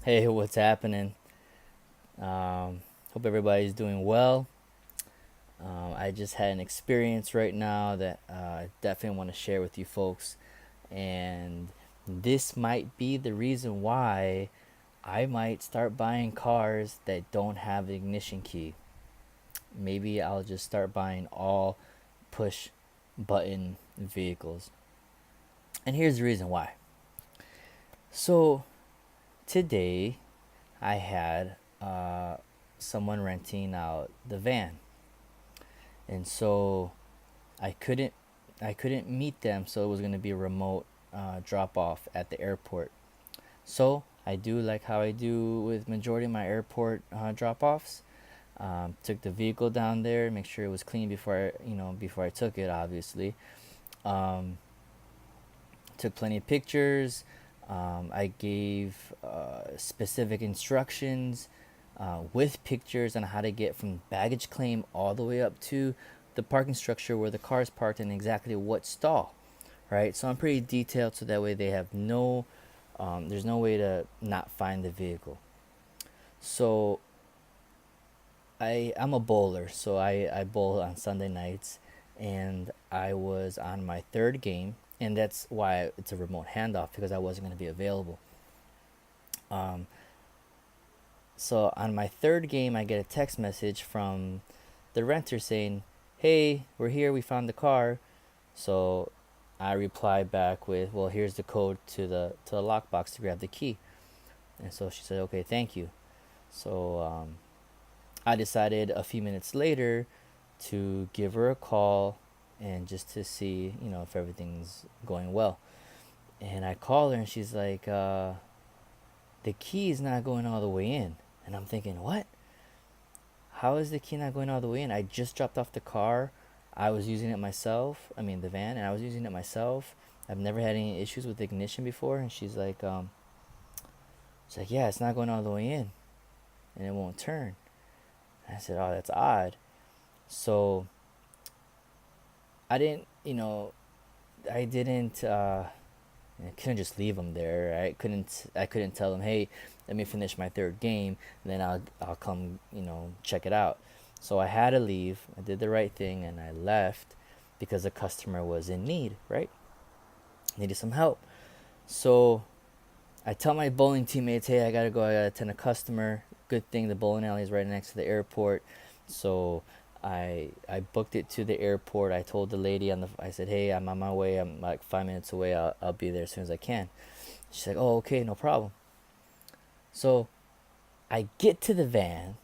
Hey, what's happening? Hope everybody's doing well. I just had an experience right now that I definitely want to share with you folks. And this might be the reason why I might start buying cars that don't have the ignition key. Maybe I'll just start buying all push button vehicles. And here's the reason why. So, today I had someone renting out the van, and so I couldn't I couldn't meet them, so it was going to be a remote drop off at the airport. So I do like how I do with majority of my airport drop offs. Took the vehicle down there, make sure it was clean before I took it. Obviously, um, took plenty of pictures. I gave specific instructions with pictures on how to get from baggage claim all the way up to the parking structure where the car is parked and exactly what stall, right? So I'm pretty detailed so that way they have there's no way to not find the vehicle. So I'm a bowler, so I bowl on Sunday nights, and I was on my third game, and that's why it's a remote handoff because I wasn't going to be available. Um, so on my third game, I get a text message from the renter saying, "Hey, we're here. We found the car." So I reply back with, "Well, here's the code to the lockbox to grab the key." And so she said, "Okay, thank you." So I decided a few minutes later to give her a call and just to see, if everything's going well. And I call her and she's like, the key is not going all the way in. And I'm thinking, what? How is the key not going all the way in? I just dropped off the car. I was using it myself. I mean, the van, and I was using it myself. I've never had any issues with ignition before. And she's like, yeah, it's not going all the way in, and it won't turn. And I said, oh, that's odd. So I didn't, I didn't. I couldn't just leave them there. I couldn't tell them, hey, let me finish my third game, and then I'll come, check it out. So I had to leave. I did the right thing, and I left because the customer was in need, right? Needed some help. So I tell my bowling teammates, hey, I gotta go. I gotta attend a customer. Good thing the bowling alley is right next to the airport. So I booked it to the airport. I told the lady I said, hey, I'm on my way. I'm like 5 minutes away. I'll be there as soon as I can. She's like, oh, okay, no problem. So I get to the van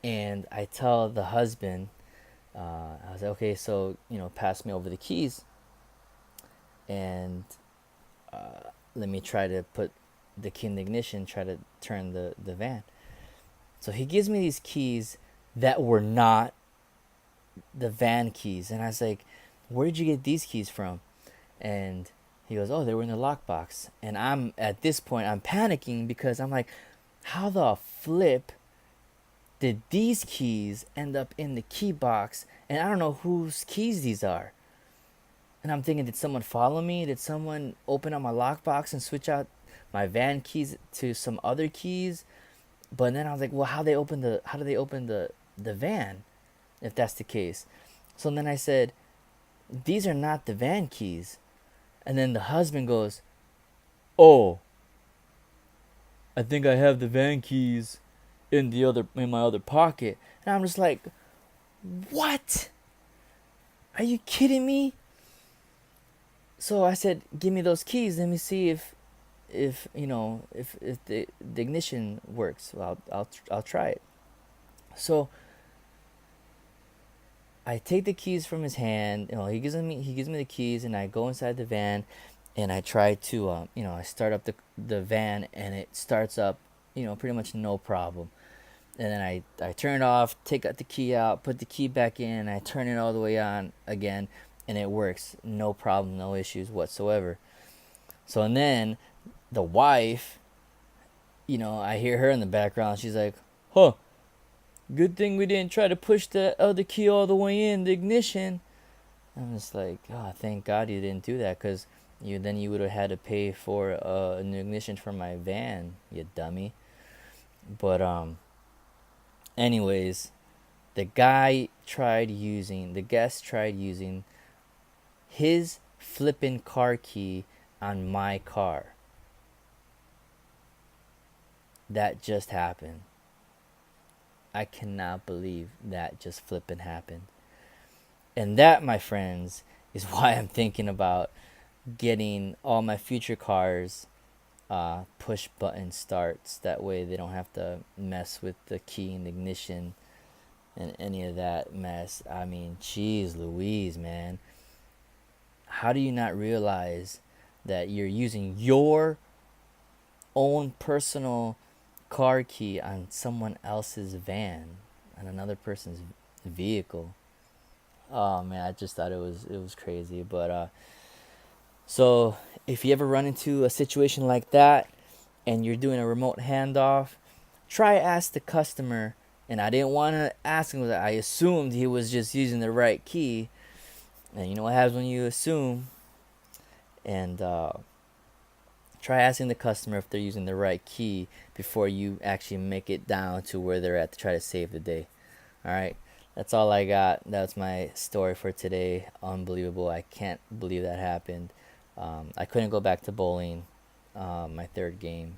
and I tell the husband, I was like, okay, so pass me over the keys and let me try to put the key in the ignition, try to turn the van. So he gives me these keys that were not the van keys, and I was like, where did you get these keys from? And he goes, oh, they were in the lockbox. And at this point I'm panicking because I'm like, how the flip did these keys end up in the key box, and I don't know whose keys these are. And I'm thinking, did someone follow me? Did someone open up my lockbox and switch out my van keys to some other keys? But then I was like, well, how do they open the van if that's the case? So then I said, these are not the van keys. And then the husband goes, oh, I think I have the van keys in my other pocket. And I'm just like, what? Are you kidding me? So I said, give me those keys. Let me see if the ignition works. Well, I'll try it. So I take the keys from his hand. He gives me the keys, and I go inside the van, and I try to I start up the van, and it starts up, pretty much no problem. And then I turn it off, take out the key out, put the key back in, and I turn it all the way on again, and it works, no problem, no issues whatsoever. So and then the wife, I hear her in the background. She's like, "Huh, good thing we didn't try to push the other key all the way in the ignition." I'm just like, oh, thank God you didn't do that, because you would have had to pay for a new ignition for my van, you dummy. But anyways, the guest tried using his flippin' car key on my car. That just happened. I cannot believe that just flippin' happened. And that, my friends, is why I'm thinking about getting all my future cars push button starts. That way they don't have to mess with the key and ignition and any of that mess. I mean, geez Louise, man. How do you not realize that you're using your own personal car key on someone else's van, on another person's vehicle? Oh man, I just thought it was crazy. But so if you ever run into a situation like that and you're doing a remote handoff, try ask the customer. And I didn't want to ask him that. I assumed he was just using the right key. And you know what happens when you assume? And try asking the customer if they're using the right key before you actually make it down to where they're at to try to save the day. All right, that's all I got. That's my story for today. Unbelievable. I can't believe that happened. I couldn't go back to bowling, my third game.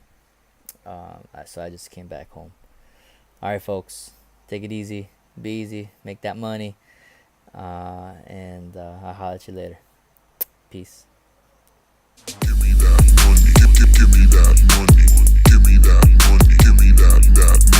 So I just came back home. All right, folks, take it easy. Be easy. Make that money. And I'll holler at you later. Peace. Give me that money, give me that money, give me that money, give me that